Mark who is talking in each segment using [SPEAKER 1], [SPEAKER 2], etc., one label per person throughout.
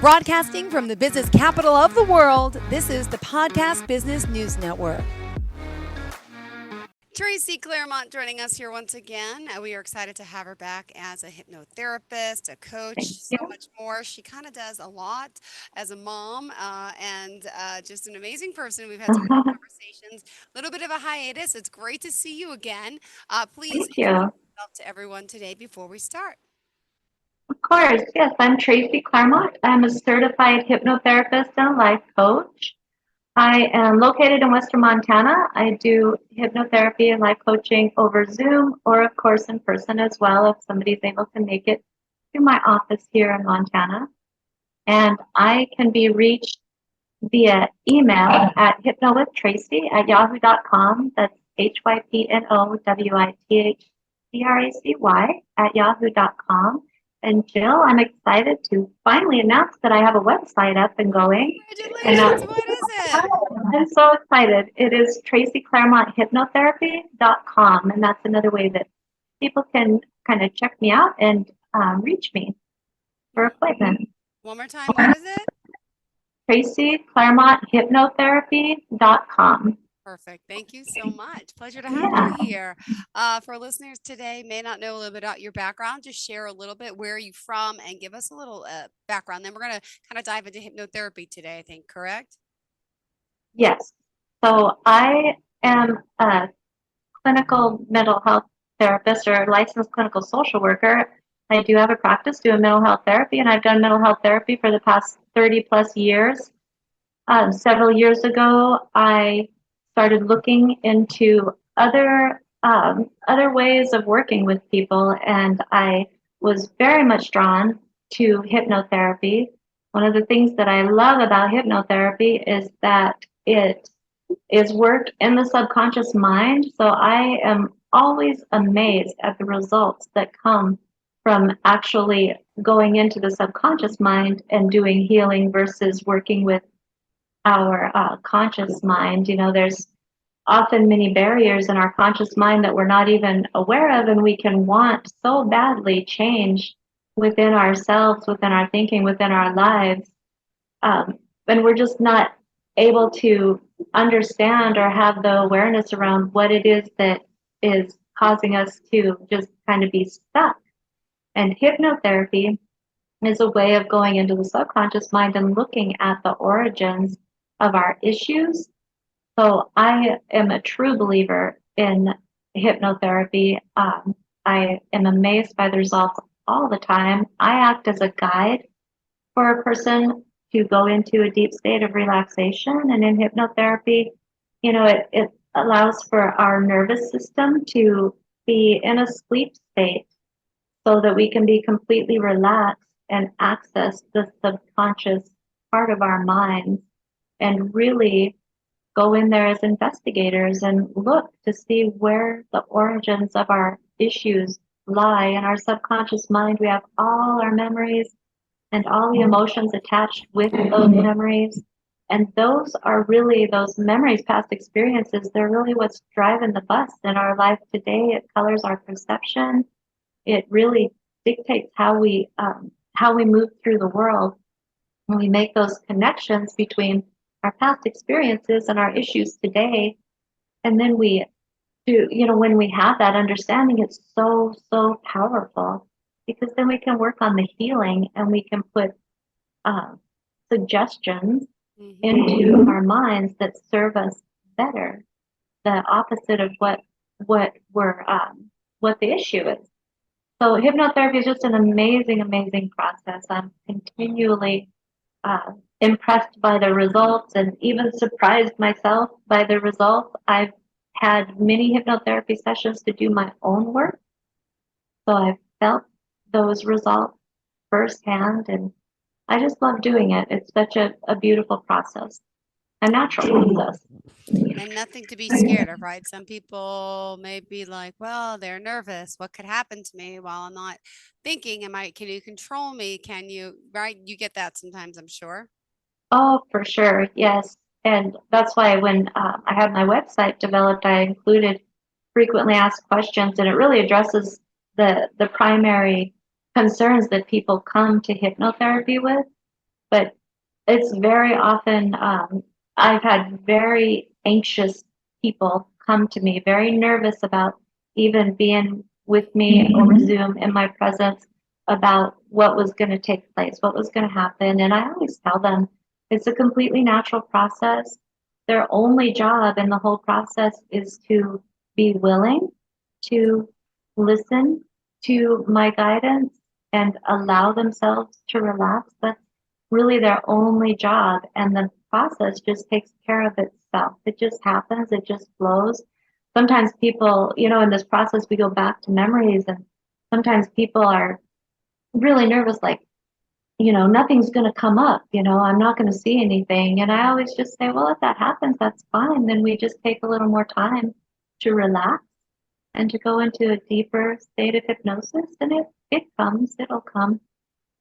[SPEAKER 1] Broadcasting from the business capital of the world, this is the Podcast Business News Network.
[SPEAKER 2] Tracy Clairmont joining us here once again. We are excited to have her back as a hypnotherapist, a coach,
[SPEAKER 3] Thank
[SPEAKER 2] so
[SPEAKER 3] you.
[SPEAKER 2] much more. She kind of does a lot as a mom and just an amazing person. We've had some great conversations, a little bit of a hiatus. It's great to see you again. Please
[SPEAKER 3] Thank
[SPEAKER 2] introduce
[SPEAKER 3] you.
[SPEAKER 2] yourself to everyone today before we start.
[SPEAKER 3] Of course, yes, I'm Tracy Clairmont. I'm a certified hypnotherapist and life coach. I am located in Western Montana. I do hypnotherapy and life coaching over Zoom or, of course, in person as well if somebody's able to make it to my office here in Montana. And I can be reached via email at hypnowithtracy@yahoo.com. That's hypnowithtracy@yahoo.com. And Jill, I'm excited to finally announce that I have a website up and going. And
[SPEAKER 2] Congratulations. What is it?
[SPEAKER 3] I'm so excited. It is tracyclairmonthypnotherapy.com. And that's another way that people can kind of check me out and reach me for appointments.
[SPEAKER 2] One more time. What is it?
[SPEAKER 3] tracyclairmonthypnotherapy.com.
[SPEAKER 2] Perfect. Thank you so much. Pleasure to have you here. For listeners today, may not know a little bit about your background, just share a little bit. Where are you from? And give us a little background. Then we're going to kind of dive into hypnotherapy today, I think, correct?
[SPEAKER 3] Yes. So I am a clinical mental health therapist or licensed clinical social worker. I do have a practice doing mental health therapy, and I've done mental health therapy for the past 30 plus years. Several years ago, I started looking into other ways of working with people, and I was very much drawn to hypnotherapy. One of the things that I love about hypnotherapy is that it is work in the subconscious mind. So I am always amazed at the results that come from actually going into the subconscious mind and doing healing versus working with our conscious mind. You know, there's often many barriers in our conscious mind that we're not even aware of, and we can want so badly change within ourselves, within our thinking, within our lives. And we're just not able to understand or have the awareness around what it is that is causing us to just kind of be stuck. And hypnotherapy is a way of going into the subconscious mind and looking at the origins of our issues. So I am a true believer in hypnotherapy. I am amazed by the results all the time. I act as a guide for a person to go into a deep state of relaxation. And in hypnotherapy, you know, it allows for our nervous system to be in a sleep state so that we can be completely relaxed and access the subconscious part of our minds and really go in there as investigators and look to see where the origins of our issues lie. In our subconscious mind, we have all our memories and all the emotions attached with those memories. And those are really those memories, past experiences, they're really what's driving the bus in our life today. It colors our perception. It really dictates how we move through the world. When we make those connections between our past experiences and our issues today, and then we do, you know, when we have that understanding, it's so powerful because then we can work on the healing and we can put uh, suggestions into our minds that serve us better, the opposite of what we're what the issue is. So hypnotherapy is just an amazing process. I'm continually impressed by the results and even surprised myself by the results. I've had many hypnotherapy sessions to do my own work, so I've felt those results firsthand, and I just love doing it. It's such a beautiful process, a natural process.
[SPEAKER 2] And nothing to be scared of, right? Some people may be like, well, they're nervous. What could happen to me while I'm not thinking? Can you control me? Can you, right? You get that sometimes, I'm sure.
[SPEAKER 3] Oh, for sure, yes. And that's why when I had my website developed, I included frequently asked questions, and it really addresses the primary concerns that people come to hypnotherapy with. but it's very often, I've had very anxious people come to me, very nervous about even being with me over Zoom in my presence about what was going to take place, what was going to happen. And I always tell them it's a completely natural process. Their only job in the whole process is to be willing to listen to my guidance and allow themselves to relax. That's really their only job. And the process just takes care of itself. It just happens, it just flows. Sometimes people, in this process, we go back to memories, and sometimes people are really nervous, like, nothing's going to come up, I'm not going to see anything. And I always just say, well, if that happens, that's fine. Then we just take a little more time to relax and to go into a deeper state of hypnosis. And it comes, it'll come.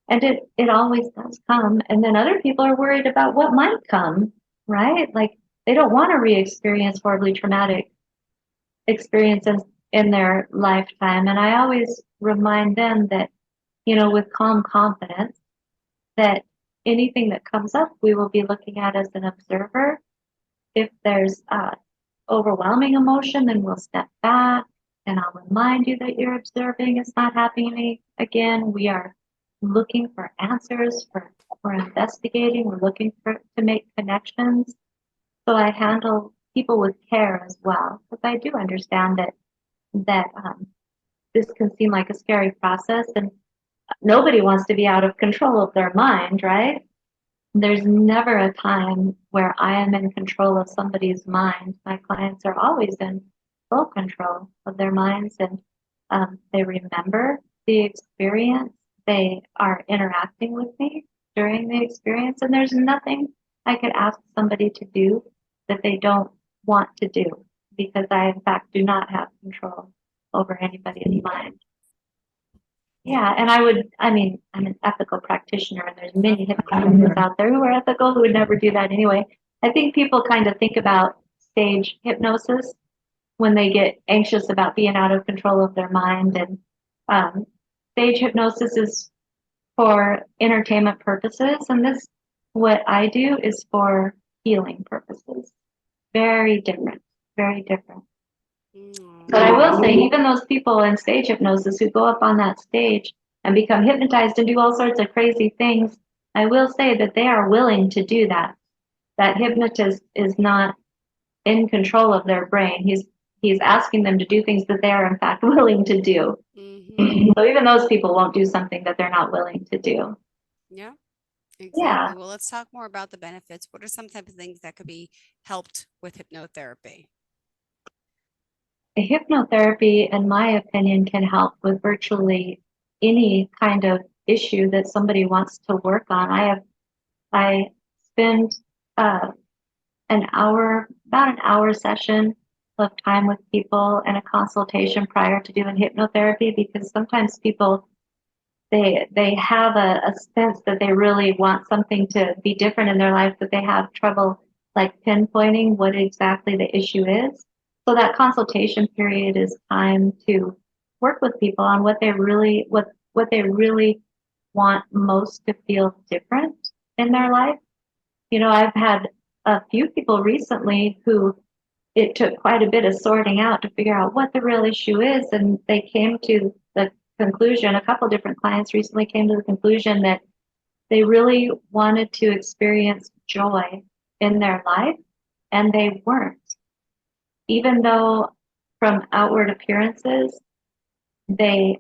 [SPEAKER 3] And it always does come. And then other people are worried about what might come, right? Like they don't want to re-experience horribly traumatic experiences in their lifetime. And I always remind them that, with calm confidence, that anything that comes up, we will be looking at as an observer. If there's overwhelming emotion, then we'll step back and I'll remind you that you're observing. It's not happening again. We are looking for answers, we're investigating, we're looking to make connections. So I handle people with care as well, because I do understand that this can seem like a scary process, and nobody wants to be out of control of their mind, right? There's never a time where I am in control of somebody's mind. My clients are always in full control of their minds, and they remember the experience. They are interacting with me during the experience, and there's nothing I could ask somebody to do that they don't want to do, because I, in fact, do not have control over anybody's mind. Yeah, and I'm an ethical practitioner, and there's many hypnotists out there who are ethical who would never do that anyway. I think people kind of think about stage hypnosis when they get anxious about being out of control of their mind. And stage hypnosis is for entertainment purposes, and what I do is for healing purposes. Very different, very different. But I will say, even those people in stage hypnosis who go up on that stage and become hypnotized and do all sorts of crazy things, I will say that they are willing to do that. That hypnotist is not in control of their brain. He's asking them to do things that they are in fact willing to do. Mm-hmm. So even those people won't do something that they're not willing to do.
[SPEAKER 2] Yeah, exactly. Yeah. Well, let's talk more about the benefits. What are some type of things that could be helped with hypnotherapy?
[SPEAKER 3] Hypnotherapy, in my opinion, can help with virtually any kind of issue that somebody wants to work on. I spend about an hour session of time with people and a consultation prior to doing hypnotherapy, because sometimes people they have a sense that they really want something to be different in their life, but they have trouble like pinpointing what exactly the issue is. So that consultation period is time to work with people on what they really want most to feel different in their life. I've had a few people recently who it took quite a bit of sorting out to figure out what the real issue is, and they came to the conclusion, a couple different clients recently came to the conclusion that they really wanted to experience joy in their life, and they weren't. Even though from outward appearances, they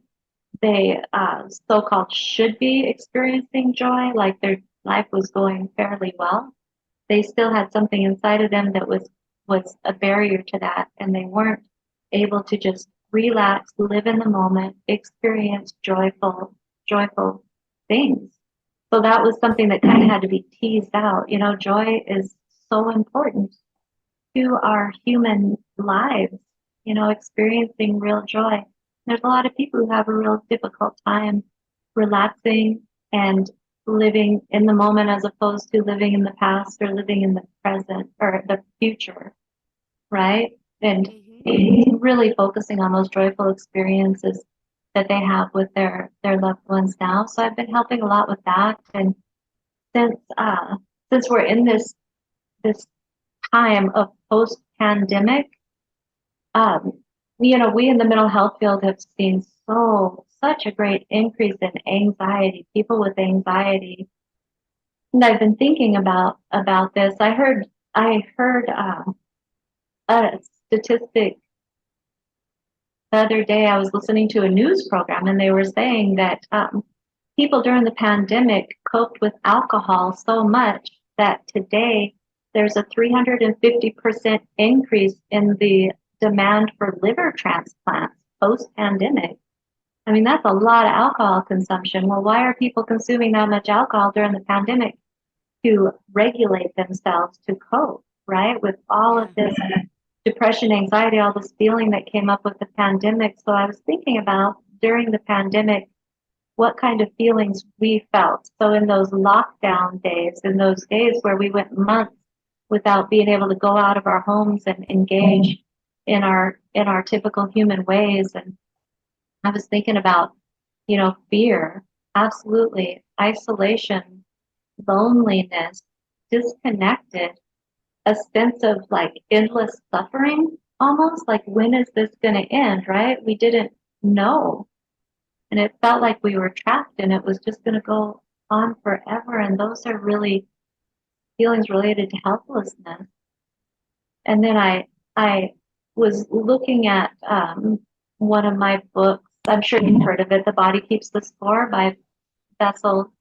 [SPEAKER 3] so-called should be experiencing joy, like their life was going fairly well, they still had something inside of them that was a barrier to that, and they weren't able to just relax, live in the moment, experience joyful things. So that was something that kind of had to be teased out. Joy is so important to our human lives, experiencing real joy. There's a lot of people who have a real difficult time relaxing and living in the moment, as opposed to living in the past or living in the present or the future, right? And really focusing on those joyful experiences that they have with their loved ones now. So I've been helping a lot with that, and since since we're in this time of post-pandemic, um, we in the mental health field have seen such a great increase in anxiety, people with anxiety. And I've been thinking about this. I heard a statistic the other day. I was listening to a news program, and they were saying that people during the pandemic coped with alcohol so much that today there's a 350% increase in the demand for liver transplants post-pandemic. I mean, that's a lot of alcohol consumption. Well, why are people consuming that much alcohol during the pandemic? To regulate themselves, to cope, right? With all of this depression, anxiety, all this feeling that came up with the pandemic. So I was thinking about during the pandemic, what kind of feelings we felt. So in those lockdown days, in those days where we went months without being able to go out of our homes and engage in our typical human ways. And I was thinking about, fear, absolutely, isolation, loneliness, disconnected, a sense of like endless suffering, almost like, when is this going to end, right? We didn't know. And it felt like we were trapped and it was just going to go on forever. And those are really feelings related to helplessness. And then I was looking at one of my books. I'm sure you've heard of it, The Body Keeps the Score by Bessel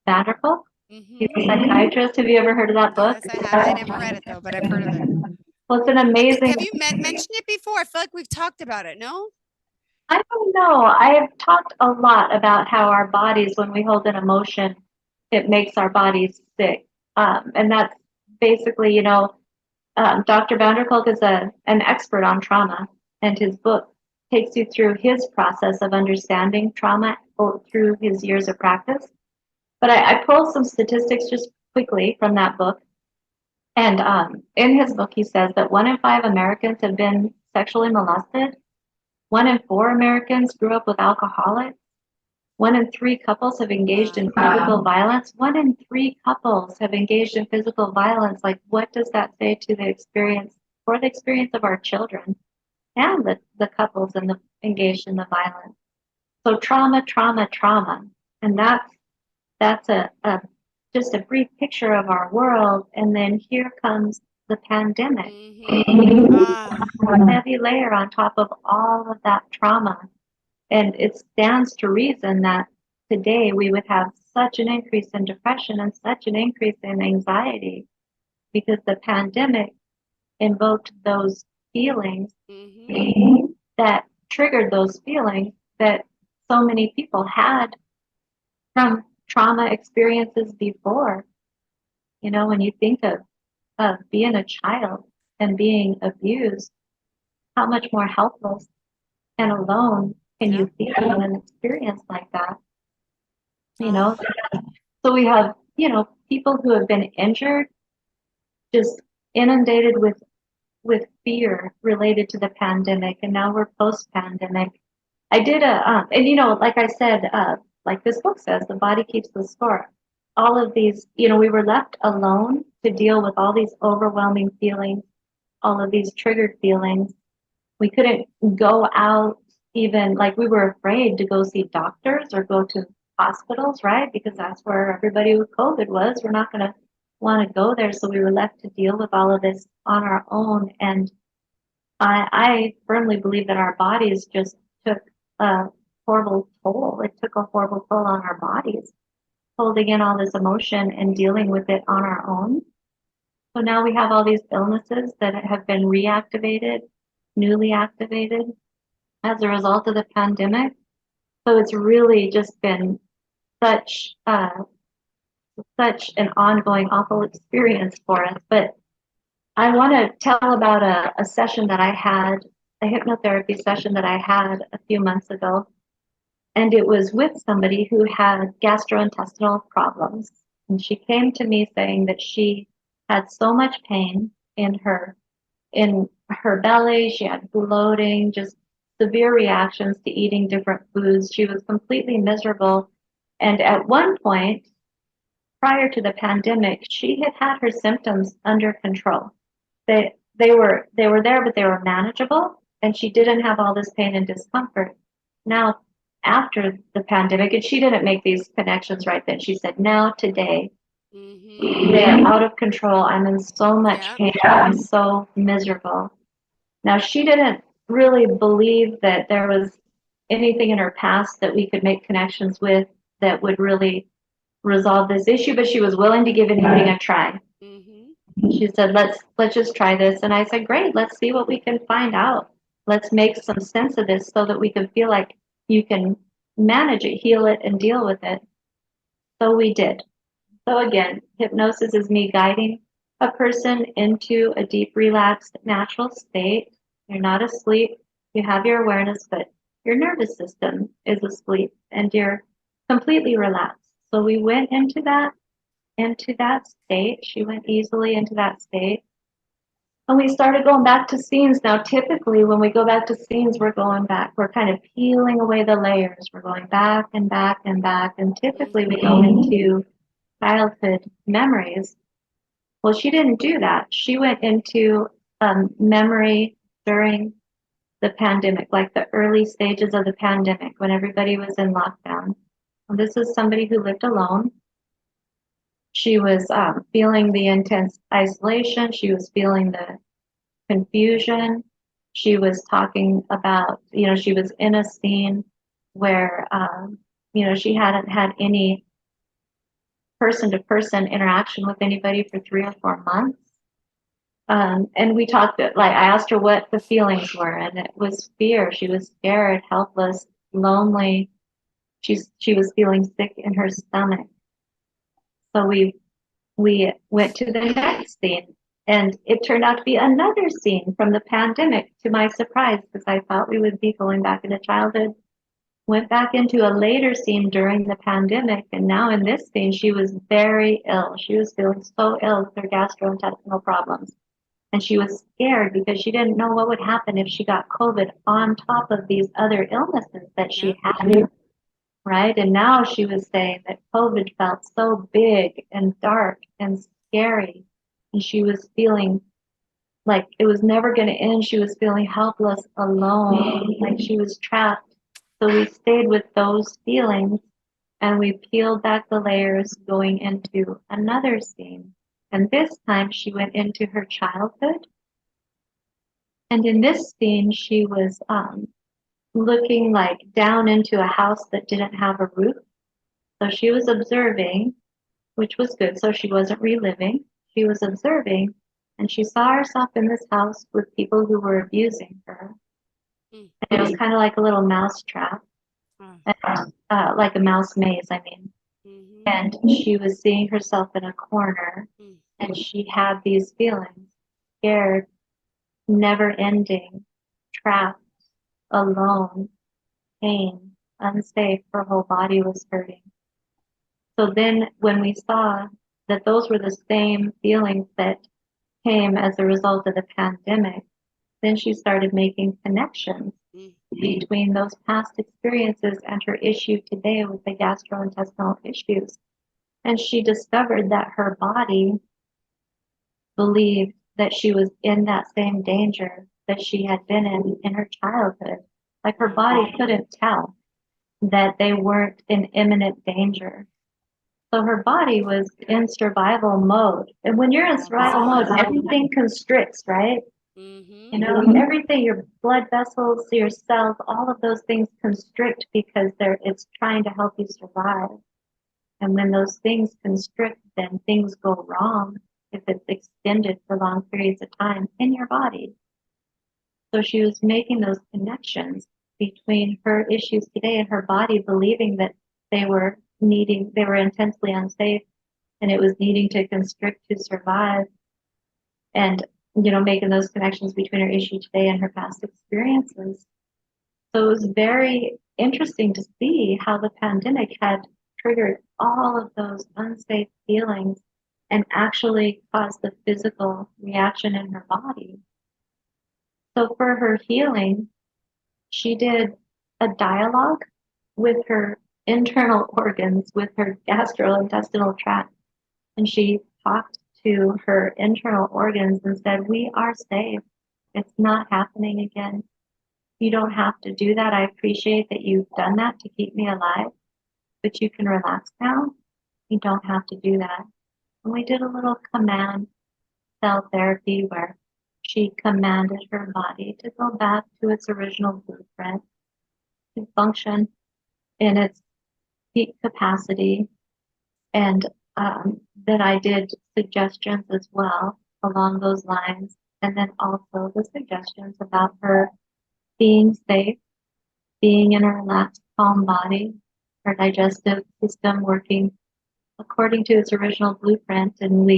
[SPEAKER 3] van der Kolk. He's a psychiatrist. Have you ever heard of that book?
[SPEAKER 2] Yes, I have. I never read it though, but I've heard of it.
[SPEAKER 3] Well, it's an amazing.
[SPEAKER 2] Have you mentioned it before? I feel like we've talked about it. No?
[SPEAKER 3] I don't know. I have talked a lot about how our bodies, when we hold an emotion, it makes our bodies sick. And that's basically, Dr. van der Kolk is an expert on trauma, and his book takes you through his process of understanding trauma through his years of practice. But I pulled some statistics just quickly from that book. And in his book, he says that 1 in 5 Americans have been sexually molested. 1 in 4 Americans grew up with alcoholics. 1 in 3 couples have engaged in physical violence. 1 in 3 couples have engaged in physical violence. Like, what does that say to the experience of our children and the couples engaged in the violence? So trauma, trauma, trauma. And that's just a brief picture of our world. And then here comes the pandemic. A heavy layer on top of all of that trauma. And it stands to reason that today we would have such an increase in depression and such an increase in anxiety because the pandemic invoked those feelings that triggered those feelings that so many people had from trauma experiences before. When you think of being a child and being abused, how much more helpless and alone can you feel in an experience like that? So we have, people who have been injured, just inundated with fear related to the pandemic, and now we're post-pandemic. I did and like I said, like this book says, the body keeps the score. All of these, we were left alone to deal with all these overwhelming feelings, all of these triggered feelings. We couldn't go out, even like we were afraid to go see doctors or go to hospitals, right? Because that's where everybody with COVID was. We're not going to want to go there. So we were left to deal with all of this on our own. And I firmly believe that our bodies just took a horrible toll. It took a horrible toll on our bodies, holding in all this emotion and dealing with it on our own. So now we have all these illnesses that have been reactivated, newly activated as a result of the pandemic. So it's really just been such an ongoing awful experience for us. But I want to tell about a session that I had, a hypnotherapy session that I had a few months ago. And it was with somebody who had gastrointestinal problems. And she came to me saying that she had so much pain in her belly. She had bloating, just severe reactions to eating different foods. She was completely miserable. And at one point, prior to the pandemic, she had had her symptoms under control. They were there, but they were manageable, and she didn't have all this pain and discomfort. Now, after the pandemic, and she didn't make these connections right then. She said, "Now today, they're out of control. I'm in so much
[SPEAKER 2] Yeah.
[SPEAKER 3] pain. I'm so miserable." Now, she didn't really believe that there was anything in her past that we could make connections with that would really resolve this issue, but she was willing to give anything a try. She said, let's just try this. And I said, great, let's see what we can find out. Let's make some sense of this so that we can feel like you can manage it, heal it, and deal with it. So we did. So again, hypnosis is me guiding a person into a deep, relaxed, natural state. You're not asleep. You have your awareness, but your nervous system is asleep and you're completely relaxed. So we went into that state. She went easily into that state. And we started going back to scenes. Now, typically, when we go back to scenes, we're going back. We're kind of peeling away the layers. We're going back and back and back. And typically, we go into childhood memories. Well, she didn't do that. She went into memory during the pandemic, like the early stages of the pandemic when everybody was in lockdown. And this is somebody who lived alone. She was feeling the intense isolation. She was feeling the confusion. She was talking about, she was in a scene where, she hadn't had any person-to-person interaction with anybody for 3 or 4 months. And we talked, I asked her what the feelings were, and it was fear. She was scared, helpless, lonely. She was feeling sick in her stomach. So we went to the next scene, and it turned out to be another scene from the pandemic, to my surprise, because I thought we would be going back into childhood. Went back into a later scene during the pandemic, and now in this scene, she was very ill. She was feeling so ill with her gastrointestinal problems. And she was scared because she didn't know what would happen if she got COVID on top of these other illnesses that she had. Right? And now she was saying that COVID felt so big and dark and scary. And she was feeling like it was never going to end. She was feeling helpless, alone, like she was trapped. So we stayed with those feelings and we peeled back the layers going into another scene. And this time she went into her childhood. And in this scene, she was looking like down into a house that didn't have a roof. So she was observing, which was good. So she wasn't reliving. She was observing, and she saw herself in this house with people who were abusing her. And it was kind of like a little mouse trap, like a mouse maze, I mean. And she was seeing herself in a corner, and she had these feelings, scared, never ending, trapped, alone, pain, unsafe. Her whole body was hurting. So then when we saw that those were the same feelings that came as a result of the pandemic, then she started making connections between those past experiences and her issue today with the gastrointestinal issues. And she discovered that her body believed that she was in that same danger that she had been in her childhood. Like her body couldn't tell that they weren't in imminent danger. So her body was in survival mode. And when you're in survival mode, everything constricts, right? Everything, your blood vessels, your cells, all of those things constrict because it's trying to help you survive. And when those things constrict, then things go wrong if it's extended for long periods of time in your body. So she was making those connections between her issues today and her body believing that they were intensely unsafe and it was needing to constrict to survive, and making those connections between her issue today and her past experiences. So it was very interesting to see how the pandemic had triggered all of those unsafe feelings and actually caused the physical reaction in her body. So for her healing, she did a dialogue with her internal organs, with her gastrointestinal tract, And she talked to her internal organs and said, "We are safe. It's not happening again. You don't have to do that. I appreciate that you've done that to keep me alive, but you can relax now. You don't have to do that." And we did a little command cell therapy where she commanded her body to go back to its original blueprint, to function in its peak capacity, and that I did suggestions as well along those lines, and then also the suggestions about her being safe, being in a relaxed, calm body, her digestive system working according to its original blueprint, and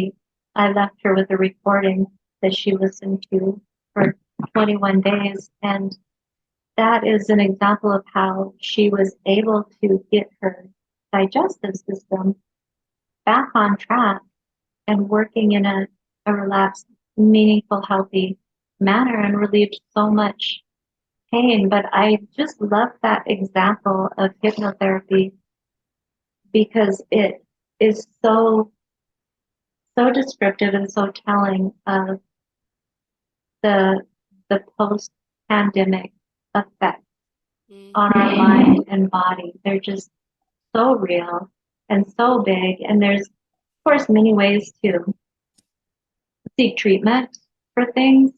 [SPEAKER 3] I left her with a recording that she listened to for 21 days, and that is an example of how she was able to get her digestive system back on track and working in a relaxed, meaningful, healthy manner and relieved so much pain. But I just love that example of hypnotherapy because it is so descriptive and so telling of the post-pandemic effect on our mind and body. They're just so real and so big. And there's, of course, many ways to seek treatment for things.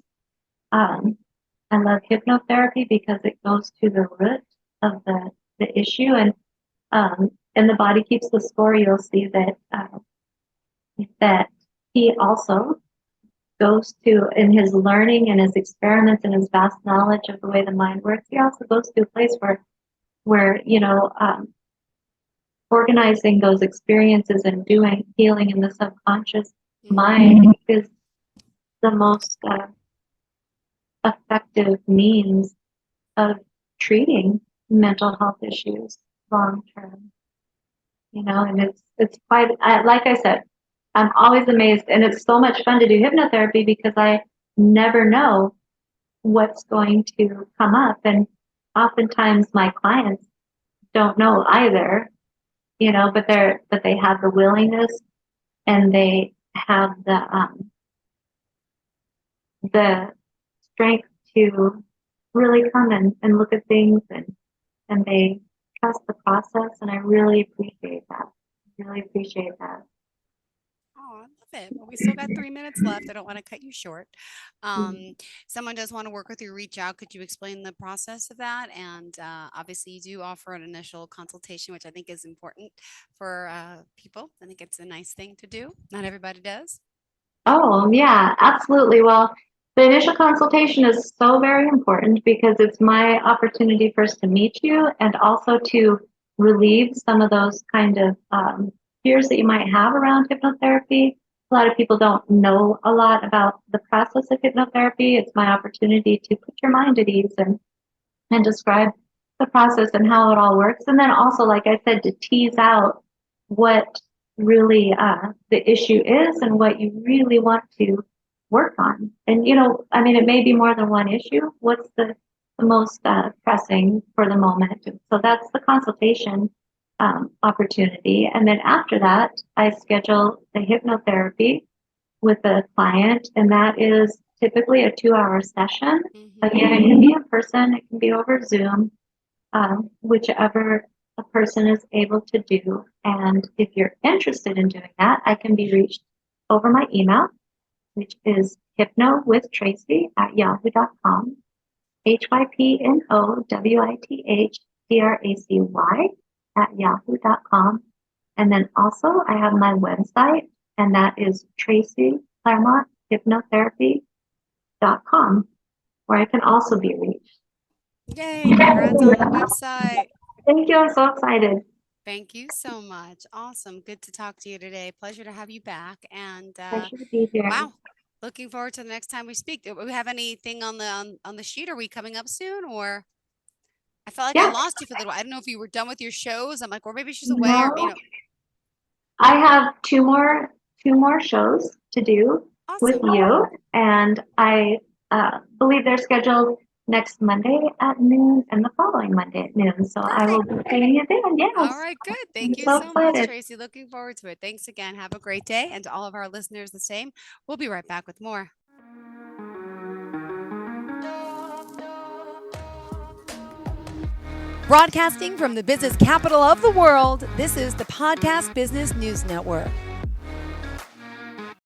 [SPEAKER 3] I love hypnotherapy because it goes to the root of the issue, and the body keeps the score. You'll see that he also goes to, in his learning and his experiments and his vast knowledge of the way the mind works, he also goes to a place where organizing those experiences and doing healing in the subconscious mind is the most effective means of treating mental health issues long term. And it's quite, like I said, I'm always amazed, and it's so much fun to do hypnotherapy because I never know what's going to come up, and oftentimes my clients don't know either, but they have the willingness and they have the strength to really come and look at things, and they trust the process, and I really appreciate that. Really appreciate that.
[SPEAKER 2] Oh, I love it. Well, we still got 3 minutes left. I don't want to cut you short. Someone does want to work with you, reach out. Could you explain the process of that? And obviously, you do offer an initial consultation, which I think is important for people. I think it's a nice thing to do. Not everybody does.
[SPEAKER 3] Oh, yeah, absolutely. Well, the initial consultation is so very important because it's my opportunity first to meet you and also to relieve some of those kind of fears that you might have around hypnotherapy. A lot of people don't know a lot about the process of hypnotherapy. It's my opportunity to put your mind at ease and describe the process and how it all works. And then also, like I said, to tease out what really the issue is and what you really want to work on. And, it may be more than one issue. What's the most pressing for the moment? So that's the consultation opportunity. And then after that, I schedule the hypnotherapy with the client, and that is typically a 2-hour session. Again, it can be in person, it can be over Zoom, whichever a person is able to do. And if you're interested in doing that, I can be reached over my email, which is hypnowithtracy@yahoo.com, hypnowithtracy@yahoo.com. And then also I have my website, and that is Tracy Clairmont Hypnotherapy.com, where I can also be reached.
[SPEAKER 2] Yay, congrats on the website.
[SPEAKER 3] Thank you, I'm so excited.
[SPEAKER 2] Thank you so much. Awesome. Good to talk to you today. Pleasure to have you back. And
[SPEAKER 3] Pleasure to be here.
[SPEAKER 2] wow, looking forward to the next time we speak. Do we have anything on the sheet? Are we coming up soon, or I felt like I lost you for a little while. I don't know if you were done with your shows. I'm like, or maybe she's away, or
[SPEAKER 3] I have two more shows to do with
[SPEAKER 2] Awesome.
[SPEAKER 3] you, and I believe they're scheduled next Monday at noon and the following Monday at noon. So I will be seeing you then. Yes.
[SPEAKER 2] All right, good. Thank you
[SPEAKER 3] so
[SPEAKER 2] so much,
[SPEAKER 3] excited.
[SPEAKER 2] Tracy. Looking forward to it. Thanks again. Have a great day. And to all of our listeners, the same. We'll be right back with more.
[SPEAKER 1] Broadcasting from the business capital of the world, this is the Podcast Business News Network.